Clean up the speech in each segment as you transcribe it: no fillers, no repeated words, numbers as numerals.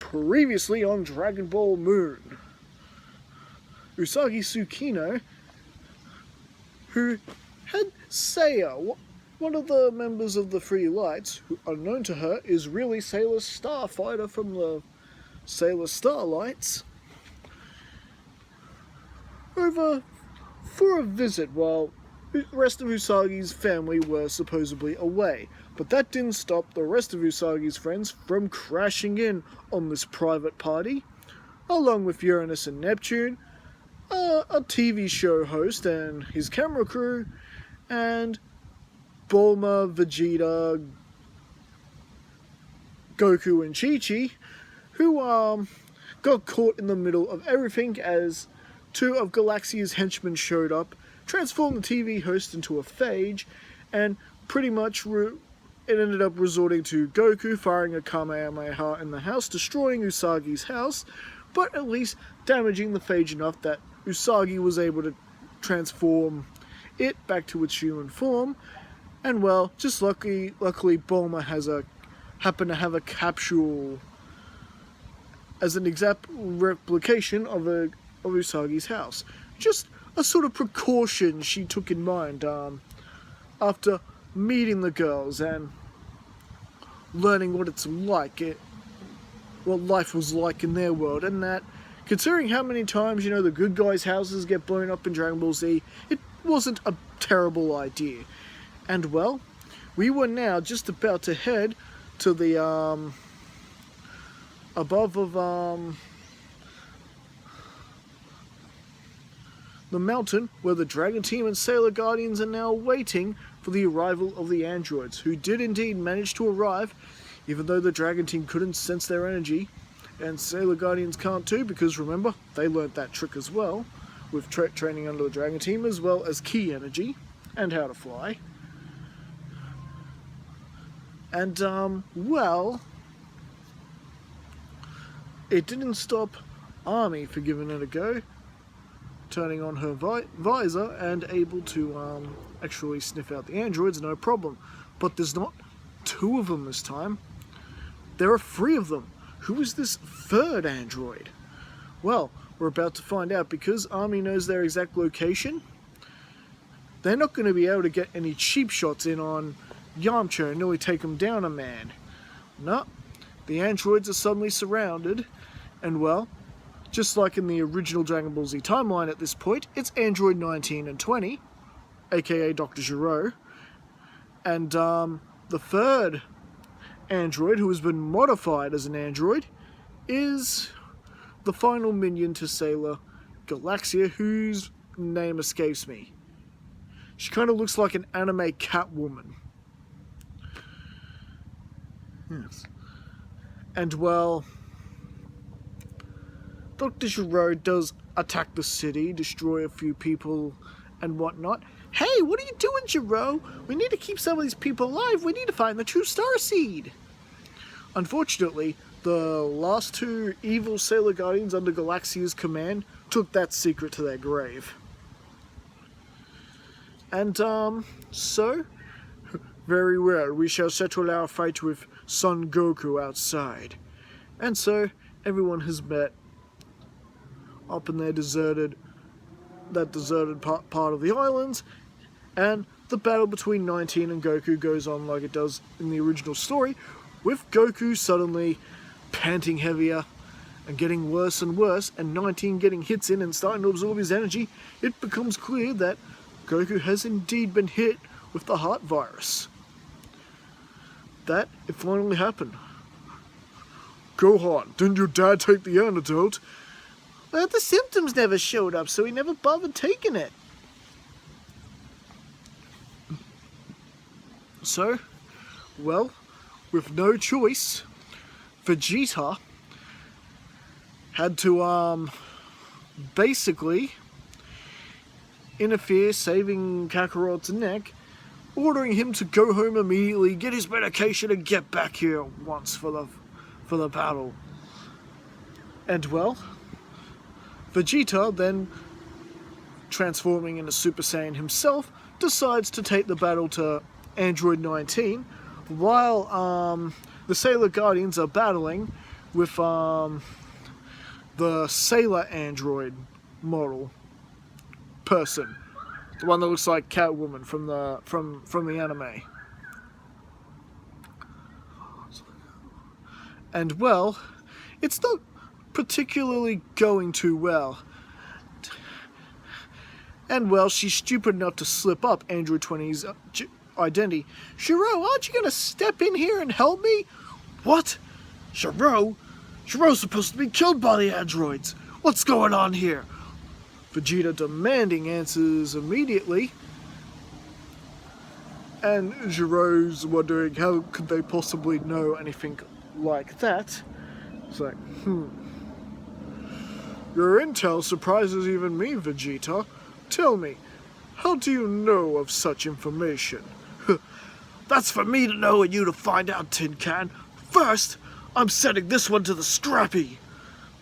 Previously on Dragon Ball Moon, Usagi Tsukino, who had Seiya, one of the members of the Three Lights, who, unknown to her, is really Sailor Starfighter from the Sailor Starlights, over for a visit while the rest of Usagi's family were supposedly away. But that didn't stop the rest of Usagi's friends from crashing in on this private party, along with Uranus and Neptune, a TV show host and his camera crew, and Bulma, Vegeta, Goku and Chi-Chi, who got caught in the middle of everything as two of Galaxia's henchmen showed up, transformed the TV host into a phage, and pretty much it ended up resorting to Goku firing a Kamehameha in the house, destroying Usagi's house, but at least damaging the phage enough that Usagi was able to transform it back to its human form. And well, just luckily Bulma happened to have a capsule as an exact replication of Usagi's house. Just a sort of precaution she took in mind after meeting the girls and learning what it's like, what life was like in their world, and that considering how many times, the good guys' houses get blown up in Dragon Ball Z, it wasn't a terrible idea. And well, we were now just about to head to the above of the mountain where the Dragon Team and Sailor Guardians are now waiting for the arrival of the androids, who did indeed manage to arrive, even though the Dragon Team couldn't sense their energy, and Sailor Guardians can't too, because remember, they learnt that trick as well, with training under the Dragon Team, as well as Ki energy, and how to fly. And, well, it didn't stop Army for giving it a go, turning on her visor and able to actually sniff out the androids, no problem. But there's not two of them this time. There are three of them. Who is this third android? Well, we're about to find out, because Army knows their exact location. They're not going to be able to get any cheap shots in on Yamcha and nearly take him down a man. No, the androids are suddenly surrounded, and well, just like in the original Dragon Ball Z timeline at this point, it's Android 19 and 20, aka Dr. Gero, and the third android, who has been modified as an android, is the final minion to Sailor Galaxia, whose name escapes me. She kind of looks like an anime Catwoman. Yes. And well, Dr. Gero does attack the city, destroy a few people and whatnot. Hey, what are you doing, Gero? We need to keep some of these people alive. We need to find the true Starseed. Unfortunately, the last two evil Sailor Guardians under Galaxia's command took that secret to their grave. And, so, very well, we shall settle our fight with Son Goku outside. And so, everyone has met up in their deserted part of the islands, and the battle between 19 and Goku goes on like it does in the original story, with Goku suddenly panting heavier and getting worse and worse, and 19 getting hits in and starting to absorb his energy. It becomes clear that Goku has indeed been hit with the heart virus. That, it finally happened. Gohan, didn't your dad take the antidote? Well, the symptoms never showed up, so he never bothered taking it. So, well, with no choice, Vegeta had to, basically interfere, saving Kakarot's neck, ordering him to go home immediately, get his medication, and get back here once for the battle. And well, Vegeta, then transforming into Super Saiyan himself, decides to take the battle to Android 19, while the Sailor Guardians are battling with the sailor android model person, the one that looks like Catwoman from the anime. And well, it's not particularly going too well. And well, she's stupid enough to slip up Android 20's identity. Gero, aren't you gonna step in here and help me? What? Gero? Gero's supposed to be killed by the androids. What's going on here? Vegeta demanding answers immediately. And Gero's wondering how could they possibly know anything like that. It's like, Your intel surprises even me, Vegeta. Tell me, how do you know of such information? That's for me to know and you to find out, Tin Can. First, I'm sending this one to the Scrappy.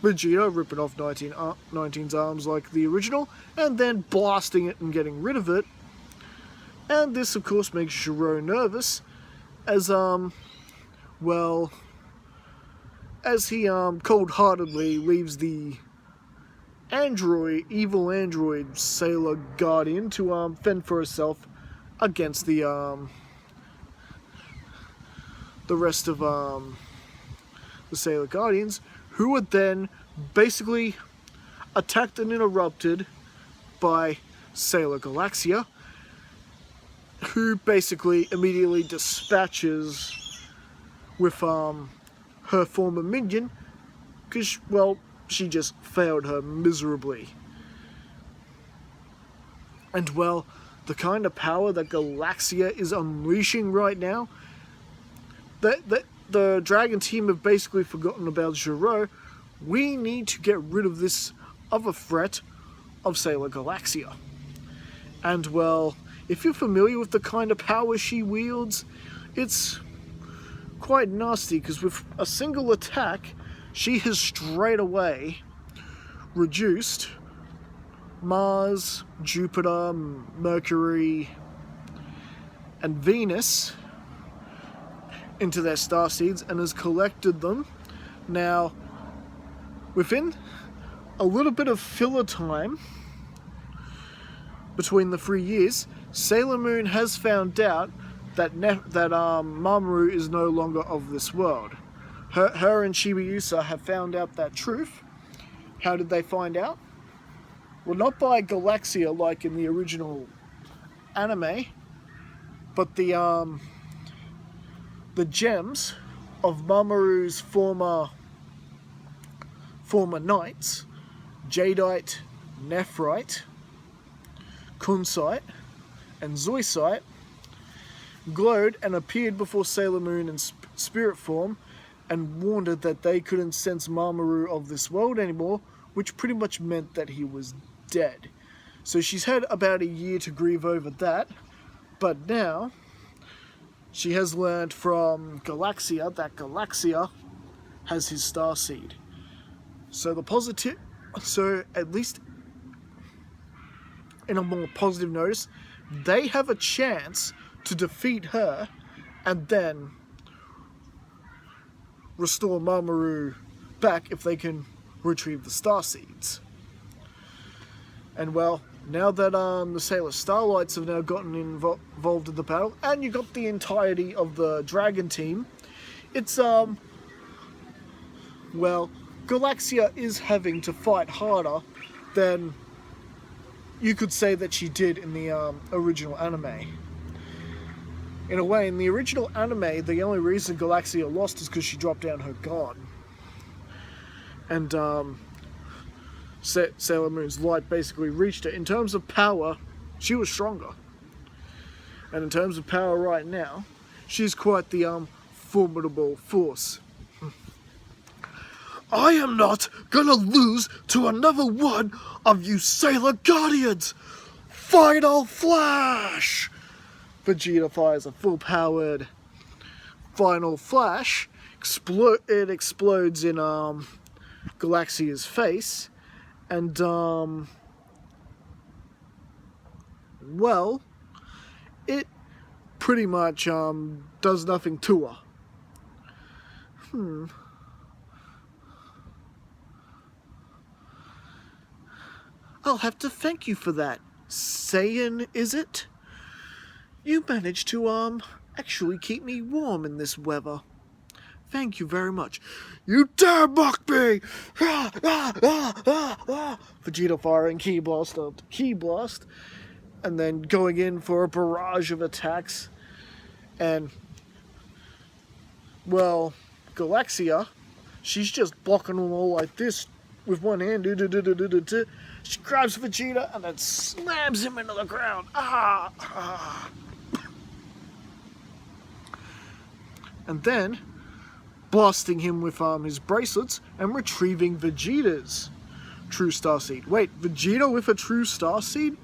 Vegeta ripping off 19's arms like the original, and then blasting it and getting rid of it. And this, of course, makes Gero nervous, as, well, as he, cold-heartedly leaves the evil android Sailor Guardian to, fend for herself against the rest of, the Sailor Guardians, who were then basically attacked and interrupted by Sailor Galaxia, who basically immediately dispatches with her former minion, because, well, she just failed her miserably. And, well, the kind of power that Galaxia is unleashing right now, the Dragon team have basically forgotten about Gero. We need to get rid of this other threat of Sailor Galaxia. And, well, if you're familiar with the kind of power she wields, it's quite nasty, because with a single attack, she has straight away reduced Mars, Jupiter, Mercury, and Venus into their starseeds and has collected them. Now, within a little bit of filler time between the 3 years, Sailor Moon has found out that Mamoru is no longer of this world. Her and Chibiusa have found out that truth. How did they find out? Well, not by Galaxia like in the original anime, but the gems of Mamoru's former knights, Jadeite, Nephrite, Kunzite, and Zoisite, glowed and appeared before Sailor Moon in spirit form and warned her that they couldn't sense Mamoru of this world anymore, which pretty much meant that he was dead. So she's had about a year to grieve over that, but now she has learned from Galaxia that Galaxia has his starseed. So at least in a more positive notice, they have a chance to defeat her and then restore Mamoru back if they can retrieve the starseeds. And well, now that the Sailor Starlights have now gotten involved in the battle, and you got the entirety of the Dragon team, it's well, Galaxia is having to fight harder than you could say that she did in the original anime. In a way, in the original anime, the only reason Galaxia lost is because she dropped down her god. And Sailor Moon's light basically reached her. In terms of power, she was stronger. And in terms of power right now, she's quite the formidable force. I am not gonna lose to another one of you Sailor Guardians! Final Flash! Vegeta fires a full-powered Final Flash. It explodes in Galaxia's face, and well, it pretty much does nothing to her. I'll have to thank you for that. Saiyan, is it? You managed to, actually keep me warm in this weather. Thank you very much. You dare mock me! Ah, ah, ah, ah, ah. Vegeta firing Ki Blast after Ki Blast, and then going in for a barrage of attacks. And, well, Galaxia, she's just blocking them all like this with one hand. She grabs Vegeta and then slams him into the ground. Ah, ah. And then blasting him with his bracelets and retrieving Vegeta's true Starseed. Wait, Vegeta with a true Starseed?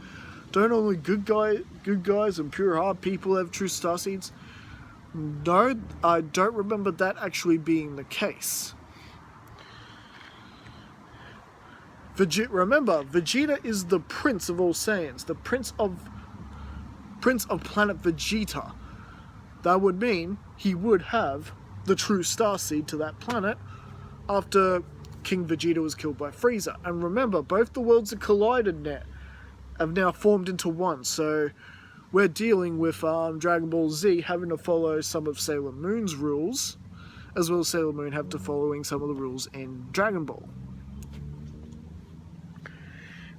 Don't only good guys and pure heart people have true Starseeds? No, I don't remember that actually being the case. Remember, Vegeta is the Prince of all Saiyans, the Prince of Planet Vegeta. That would mean he would have the true Starseed to that planet after King Vegeta was killed by Frieza. And remember, both the worlds have collided now, have now formed into one, so we're dealing with Dragon Ball Z having to follow some of Sailor Moon's rules, as well as Sailor Moon have to following some of the rules in Dragon Ball.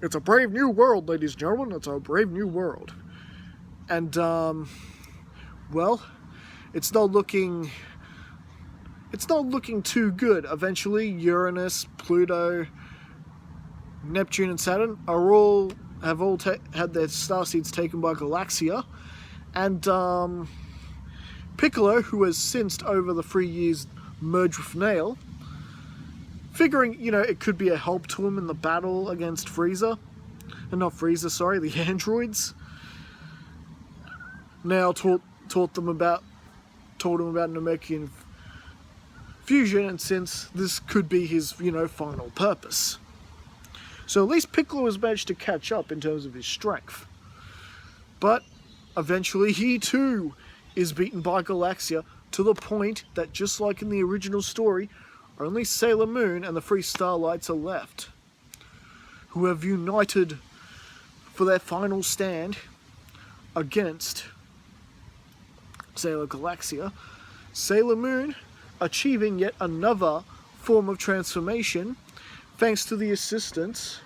It's a brave new world, ladies and gentlemen. It's a brave new world. And, well, it's not looking too good. Eventually, Uranus, Pluto, Neptune, and Saturn have all had their starseeds taken by Galaxia, and Piccolo, who has since over the 3 years merged with Nail, figuring it could be a help to him in the battle against Frieza, and not Frieza, sorry, the androids. Nail told him about Namekian fusion, and since this could be his, final purpose. So at least Piccolo has managed to catch up in terms of his strength. But eventually he too is beaten by Galaxia to the point that, just like in the original story, only Sailor Moon and the 3 Starlights are left, who have united for their final stand against Sailor Galaxia. Sailor Moon achieving yet another form of transformation thanks to the assistance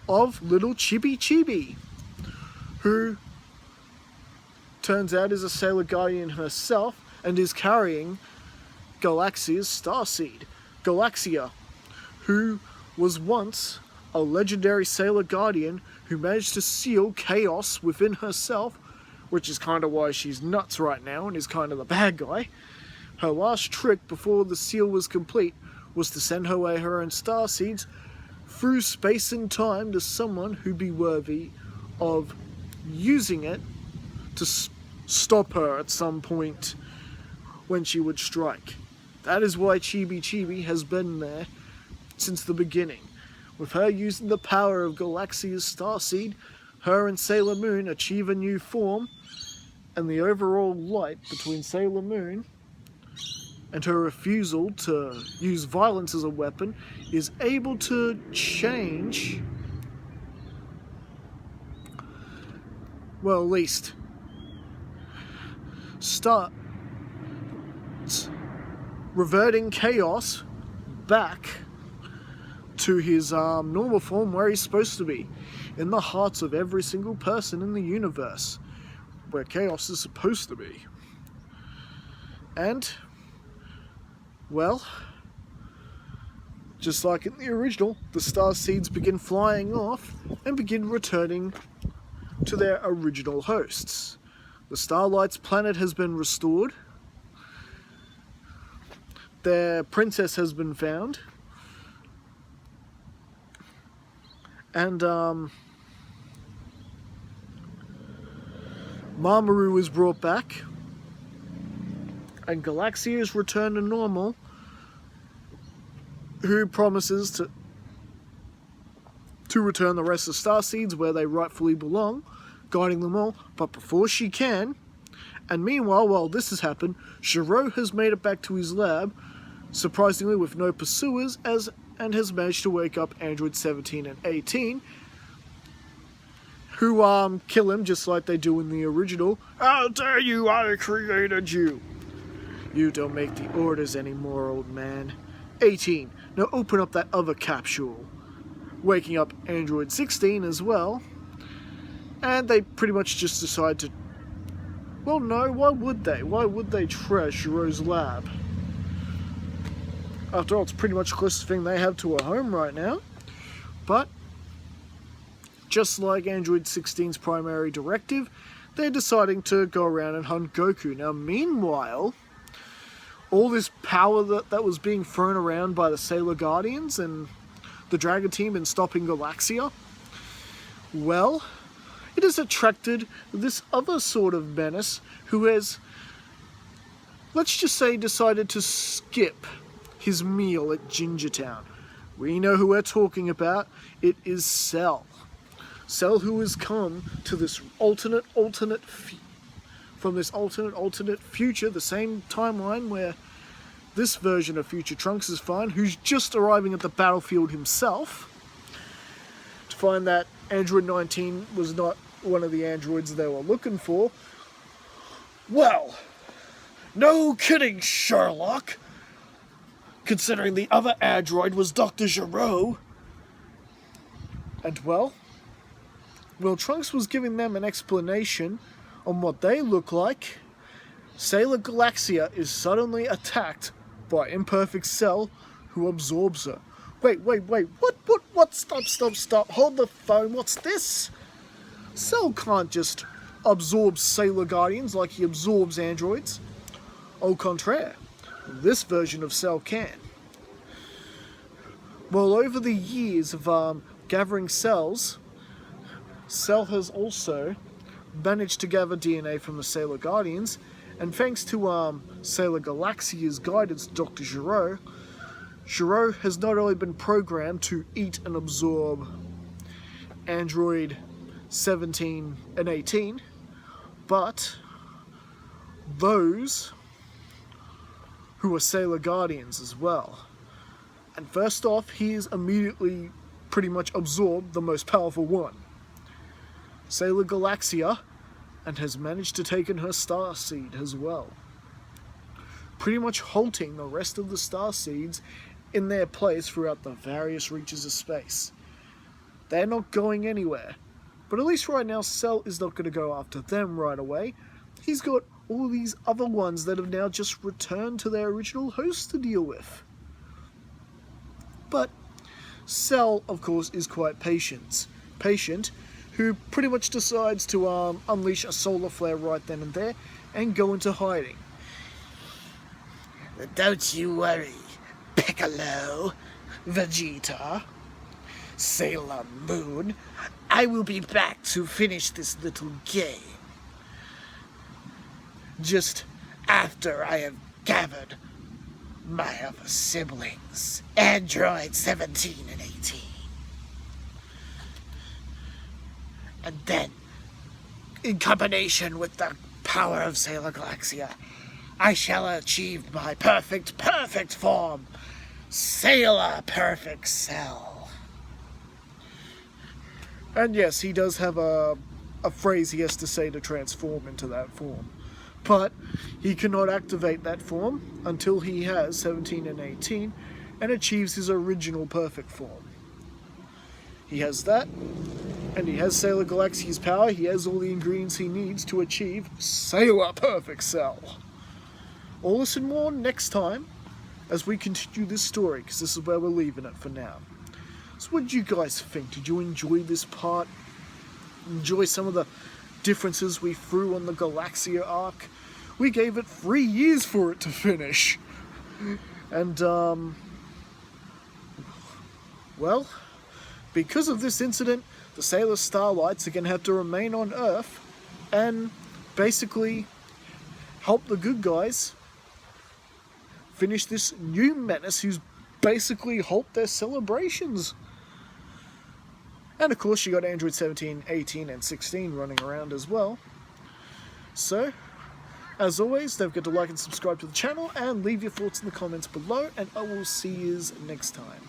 of little Chibi Chibi, who turns out is a Sailor Guardian herself and is carrying Galaxia's Starseed. Galaxia, who was once a legendary Sailor Guardian who managed to seal chaos within herself, which is kind of why she's nuts right now and is kind of the bad guy. Her last trick before the seal was complete was to send her away her own starseeds through space and time to someone who'd be worthy of using it to stop her at some point when she would strike. That is why Chibi Chibi has been there since the beginning. With her using the power of Galaxia's Starseed, her and Sailor Moon achieve a new form, and the overall light between Sailor Moon and her refusal to use violence as a weapon is able to change, well, at least start reverting chaos back to his normal form where he's supposed to be, in the hearts of every single person in the universe, where chaos is supposed to be. And, well, just like in the original, the starseeds begin flying off and begin returning to their original hosts. The Starlight's planet has been restored. Their princess has been found. And, Mamoru is brought back. And Galaxia is returned to normal, who promises to return the rest of Starseeds where they rightfully belong, guiding them all. But before she can, and meanwhile, while this has happened, Gero has made it back to his lab, surprisingly with no pursuers, and has managed to wake up Android 17 and 18, who kill him just like they do in the original. How dare you, I created you! You don't make the orders anymore, old man. 18. Now open up that other capsule. Waking up Android 16 as well. And they pretty much just decide to... Well, no, why would they? Why would they trash Gero's lab? After all, it's pretty much the closest thing they have to a home right now. But, just like Android 16's primary directive, they're deciding to go around and hunt Goku. Now, meanwhile, all this power that was being thrown around by the Sailor Guardians and the Dragon Team in stopping Galaxia, well, it has attracted this other sort of menace who has, let's just say, decided to skip his meal at Gingertown. We know who we're talking about. It is Cell. Cell, who has come to this alternate future, the same timeline where this version of Future Trunks is found, who's just arriving at the battlefield himself, to find that Android 19 was not one of the androids they were looking for. Well, no kidding, Sherlock! Considering the other android was Dr. Gero. And well, Trunks was giving them an explanation on what they look like. Sailor Galaxia is suddenly attacked by Imperfect Cell, who absorbs her. Wait, what? Stop, hold the phone, what's this? Cell can't just absorb Sailor Guardians like he absorbs androids. Au contraire, this version of Cell can. Well, over the years of gathering cells, Cell has also managed to gather DNA from the Sailor Guardians, and thanks to Sailor Galaxia's guidance, Dr. Gero, Gero has not only been programmed to eat and absorb Android 17 and 18, but those who are Sailor Guardians as well. And first off, he is immediately pretty much absorbed the most powerful one, Sailor Galaxia, and has managed to take in her Starseed as well, pretty much halting the rest of the Starseeds in their place throughout the various reaches of space. They're not going anywhere, but at least right now Cell is not going to go after them right away. He's got all these other ones that have now just returned to their original host to deal with. But Cell, of course, is quite patient, who pretty much decides to unleash a solar flare right then and there and go into hiding. Don't you worry, Piccolo, Vegeta, Sailor Moon. I will be back to finish this little game. Just after I have gathered my other siblings, Android 17 and 18. And then, in combination with the power of Sailor Galaxia, I shall achieve my perfect form, Sailor Perfect Cell. And yes, he does have a phrase he has to say to transform into that form. But he cannot activate that form until he has 17 and 18 and achieves his original perfect form. He has that, and he has Sailor Galaxia's power. He has all the ingredients he needs to achieve Sailor Perfect Cell. All this and more next time as we continue this story, because this is where we're leaving it for now. So what did you guys think? Did you enjoy this part? Enjoy some of the differences we threw on the Galaxia arc? We gave it 3 years for it to finish. And, well, because of this incident, the Sailor Starlights are going to have to remain on Earth and basically help the good guys finish this new menace who's basically halted their celebrations. And of course you got Android 17, 18 and 16 running around as well. So, as always, don't forget to like and subscribe to the channel and leave your thoughts in the comments below, and I will see you next time.